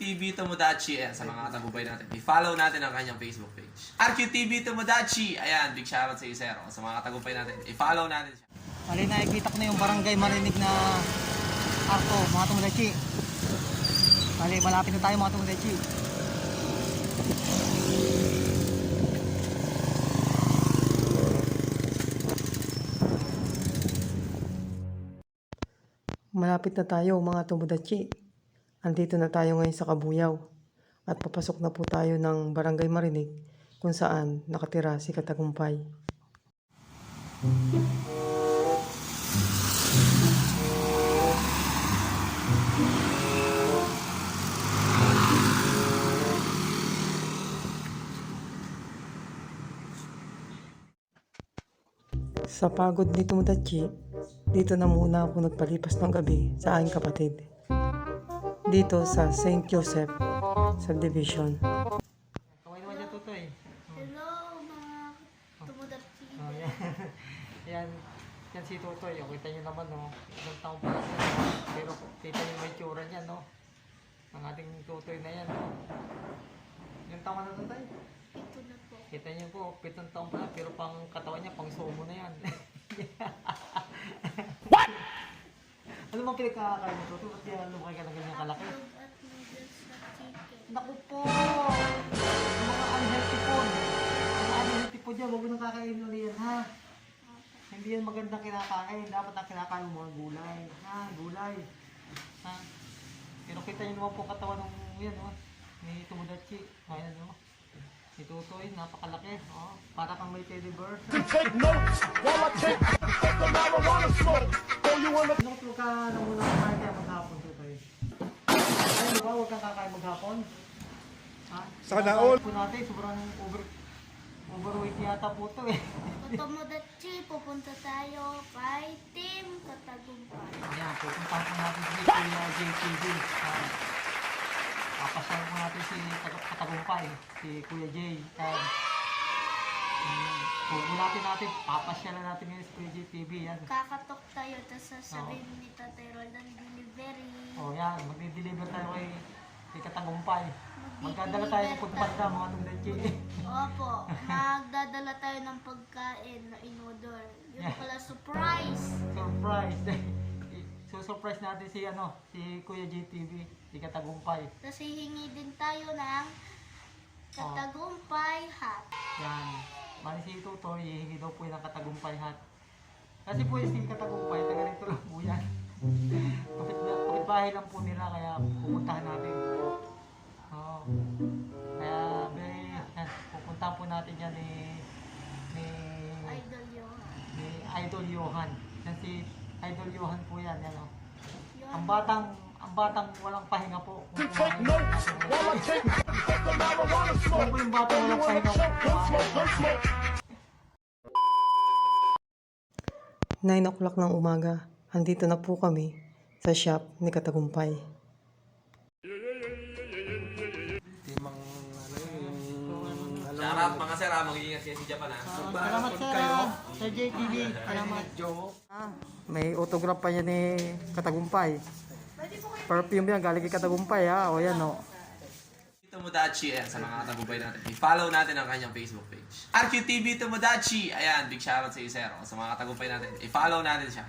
RQTV Tomodachi, ayan, sa mga tagumpay natin. I-follow natin ang kanyang Facebook page. RQTV Tomodachi, ayan, big shoutout sa iyo, sir. O, sa mga tagumpay natin, i-follow natin siya. Mali, nakikita ko na yung barangay Marinig na Arco, mga Tomodachi. Mali, malapit na tayo mga Tomodachi. Malapit na tayo mga Tomodachi. Andito na tayo ngayon sa Kabuyaw. At papasok na po tayo ng Barangay Marinig kung saan nakatira si Katagumpay. Sa pagod ni Tomodachi, dito na muna ako nagpalipas ng gabi sa aking kapatid. Dito sa St. Joseph Subdivision. Kaway naman dyan, Tutoy. Hello mga Tomodachi. Oh, yan si Tutoy. O, kita nyo naman, no? Ilang taon pa lang yan. Pero kita nyo may tsura niya, no? Ang ating Tutoy na yan, no? Ilang taon na, Tutoy? Ito na po. Kita nyo po, 7 taon pa lang. Pero pang katawan niya, pang sumo na yan. What? Ano bang pinagkakakain mo, Tutoy? Ba't yan lumaki ka na ganyan kalaki? Hotdog at noodles na chicken. Naku po! Yung mga unhealthy food. Yung unhealthy food yan, huwag mo nang kakain ulit yan, ha? Hindi yan magandang kinakain. Dapat ang kinakain mo mga gulay. Ha? Gulay. Ha? Pero kita nyo naman po katawan ng yan, no? Ni Tomodachi. Ayan, no? Si Tutoy, napakalaki. Oh, para kang may teddy bear. Take notes while I take the marijuana smoke. Throw you on the Ano huwag ka na muna kumain kaya maghapon, Tutoy? Ay, di ba? Huwag kang kakain maghapon? Ha? Sana all. Po natin, sobrang overweight yata po ito eh. Tomodachi, pupunta tayo kay Team Katagumpay. Ayan, pupuntahan po natin si Kuya JTV. Papasyal po natin si Katagumpay, si Kuya J. Pupulatin natin, papasyalan natin ngayon si Kuya JTV. Yan. Kakatok tayo, tapos sasabihin ni Tatay Rol ng delivery. O yan, magdi-deliver tayo kay Katagumpay. Magdadala tayo ng pagpanda mga Tomodachi. Opo, magdadala tayo ng pagkain na in-order. Yun pala, surprise! Surprise! So surprise natin si Kuya JTV, si Katagumpay. Tapos hihingi din tayo ng Katagumpay hat. Yan. Bali si Tutoy, hihingi daw po yung Katagumpay hat. Kasi po yung si Katagumpay, taga rito lang po yan. Kapitbahay lang po nila, kaya pupuntahan natin. Oo. Kaya, pupuntahan po natin yan ni Idol yun. Idol Johan. Yan si Idol Johan po yan. Yan, oh. Yun. Ang batang walang pahinga po. take notes while I take the marijuana Ano smoke. po yung batang walang pahinga po? Don't smoke. 9 o'clock ng umaga, andito na po kami sa shop ni Katagumpay. Shoutout mga sir, mag-iingat kayo si Japan, ha? Salamat sa JTV. Salamat, Joe. May autograph pa yan ni Katagumpay. Perfume yan, galing kay Katagumpay, ha? O yan, o. Tomodachi, ayan, sa mga tagumpay natin. I-follow natin ang kanyang Facebook page. RQTV Tomodachi, ayan, big shoutout sa iyo, sir. O, sa mga tagumpay natin, i-follow natin siya.